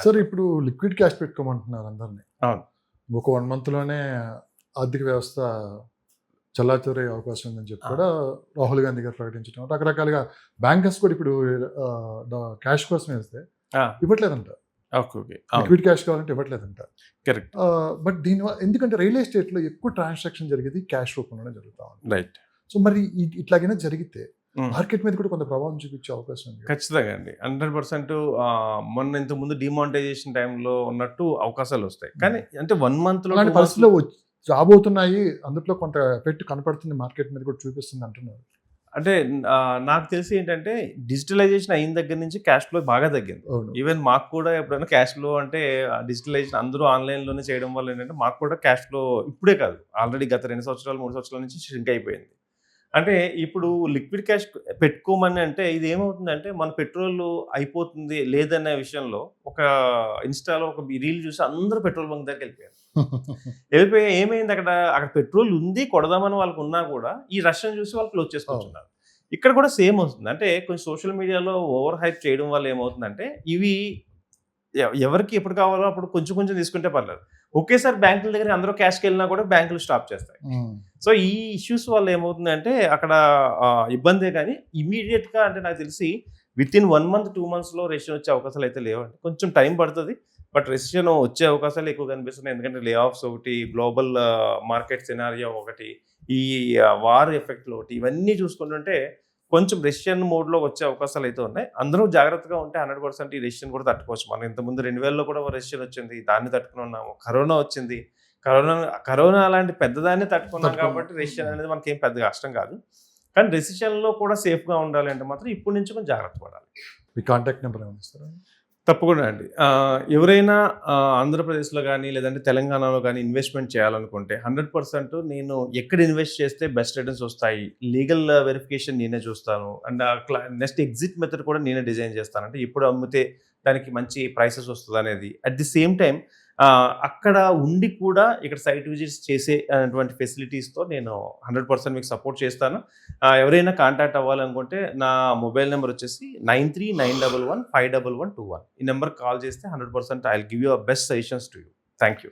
Sir ఇప్పుడు liquid cash పెట్టుకోమంటున్నారు అందరినీ. అవును. ఒక 1 మంత్‌లోనే ఆర్థిక వ్యవస్థ చెల్లాచెదురే అవకాశం ఉందని చెప్పి కూడా రాహుల్ గాంధీ గారు ప్రకటించడం. రకరకాలుగా బ్యాంకర్స్ కూడా ఇప్పుడు క్యాష్ కోసం వేస్తే ఇవ్వట్లేదంట. ఓకే. లిక్విడ్ క్యాష్ కావాలంటే ఇవ్వట్లేదంట. కరెక్ట్. బట్ దీనివల్ల ఎందుకంటే రియల్ ఎస్టేట్‌లో ఎక్కువ ట్రాన్సాక్షన్ జరిగేది క్యాష్ రూపంలోనే జరుగుతా ఉంది. రైట్. సో మరి ఇట్లాగైనా జరిగితే మార్కెట్ మీద కూడా కొంత ప్రభావం చూపించే అవకాశం ఉంది. ఖచ్చితంగా అండి. 100% మొన్న ఇంతకుముందు డిమానిటైజేషన్ టైంలో ఉన్నట్టు అవకాశాలు వస్తాయి. కానీ అంటే 1 మంత్‌లో అలాంటి పరిస్థితుల్లో రాబోతున్నాయి. అందులో కొంత ఎఫెక్ట్ కనపడుతుంది మార్కెట్ మీద కూడా చూపిస్తుంది అంటున్నారు. అంటే నాకు తెలిసి ఏంటంటే డిజిటలైజేషన్ అయిన దగ్గర నుంచి క్యాష్ ఫ్లో బాగా తగ్గింది. ఈవెన్ మాకు కూడా ఎప్పుడైనా క్యాష్ ఫ్లో అంటే డిజిటలైజేషన్ అందరూ ఆన్లైన్లోనే చేయడం వల్ల ఏంటంటే మాకు కూడా క్యాష్ ఫ్లో ఇప్పుడే కాదు, ఆల్రెడీ గత 2 సంవత్సరాలు 3 సంవత్సరాల నుంచి ష్రింక్ అయిపోయింది. అంటే ఇప్పుడు లిక్విడ్ క్యాష్ పెట్టుకోమని అంటే ఇది ఏమవుతుందంటే మన పెట్రోల్ అయిపోతుంది లేదనే విషయంలో ఒక ఇన్స్టాలో ఒక రీల్ చూసి అందరూ పెట్రోల్ బంక్ దగ్గరికి వెళ్ళిపోయి ఏమైంది అక్కడ పెట్రోల్ ఉంది కొడదామని వాళ్ళకు ఉన్నా కూడా ఈ రష్యన్ చూసి వాళ్ళు క్లోజ్ చేసుకుంటున్నారు. ఇక్కడ కూడా సేమ్ అవుతుంది. అంటే కొంచెం సోషల్ మీడియాలో ఓవర్ హైప్ చేయడం వల్ల ఏమవుతుందంటే ఇవి ఎవరికి ఎప్పుడు కావాలో అప్పుడు కొంచెం కొంచెం తీసుకుంటే పర్లేదు. ఒకేసారి బ్యాంకుల దగ్గర అందరూ క్యాష్కి వెళ్ళినా కూడా బ్యాంకులు స్టాప్ చేస్తాయి. సో ఈ ఇష్యూస్ వల్ల ఏమవుతుందంటే అక్కడ ఇబ్బందే. కానీ ఇమీడియట్గా అంటే నాకు తెలిసి వితిన్ 1 మంత్ 2 మంత్స్లో రెసిషన్ వచ్చే అవకాశాలు అయితే లేవండి. కొంచెం టైం పడుతుంది, బట్ రెసిషన్ వచ్చే అవకాశాలు ఎక్కువ కనిపిస్తున్నాయి. ఎందుకంటే లే ఆఫ్స్ ఒకటి, గ్లోబల్ మార్కెట్ సినారియో ఒకటి, ఈ వార్ ఎఫెక్ట్లు ఒకటి, ఇవన్నీ చూసుకుంటుంటే కొంచెం రెసిషన్ మోడ్లో వచ్చే అవకాశాలు అయితే ఉన్నాయి. అందరూ జాగ్రత్తగా ఉంటే 100% ఈ రెసిషన్ కూడా తట్టుకోవచ్చు. మనం ఇంతకుముందు 2000లో కూడా రెసిషన్ వచ్చింది, దాన్ని తట్టుకుని ఉన్నాము. కరోనా వచ్చింది, కరోనా అలాంటి పెద్దదాన్ని తట్టుకున్నాం కాబట్టి రెసిషన్ అనేది మనకి ఏం పెద్దగా కష్టం కాదు. కానీ రెసిషన్లో కూడా సేఫ్గా ఉండాలి అంటే మాత్రం ఇప్పటి నుంచి కొంచెం జాగ్రత్త పడాలి. మీ కాంటాక్ట్ నెంబర్ ఏమైనా ఇస్తారా? తప్పకుండా అండి. ఎవరైనా ఆంధ్రప్రదేశ్లో కానీ లేదంటే తెలంగాణలో కానీ ఇన్వెస్ట్మెంట్ చేయాలనుకుంటే 100% నేను ఎక్కడ ఇన్వెస్ట్ చేస్తే బెస్ట్ రిటర్న్స్ వస్తాయి, లీగల్ వెరిఫికేషన్ నేనే చూస్తాను, అండ్ నెక్స్ట్ ఎగ్జిట్ మెథడ్ కూడా నేనే డిజైన్ చేస్తాను. అంటే ఇప్పుడు అమ్మితే దానికి మంచి ప్రైసెస్ వస్తుంది అనేది. అట్ ది సేమ్ టైం అక్కడ ఉండి కూడా ఇక్కడ సైట్ విజిట్స్ చేసే అటువంటి ఫెసిలిటీస్తో నేను 100% మీకు సపోర్ట్ చేస్తాను. ఎవరైనా కాంటాక్ట్ అవ్వాలనుకుంటే నా మొబైల్ నెంబర్ వచ్చేసి 9391151121. ఈ నెంబర్ కాల్ చేస్తే 100% I will give you best suggestions to you. Thank you.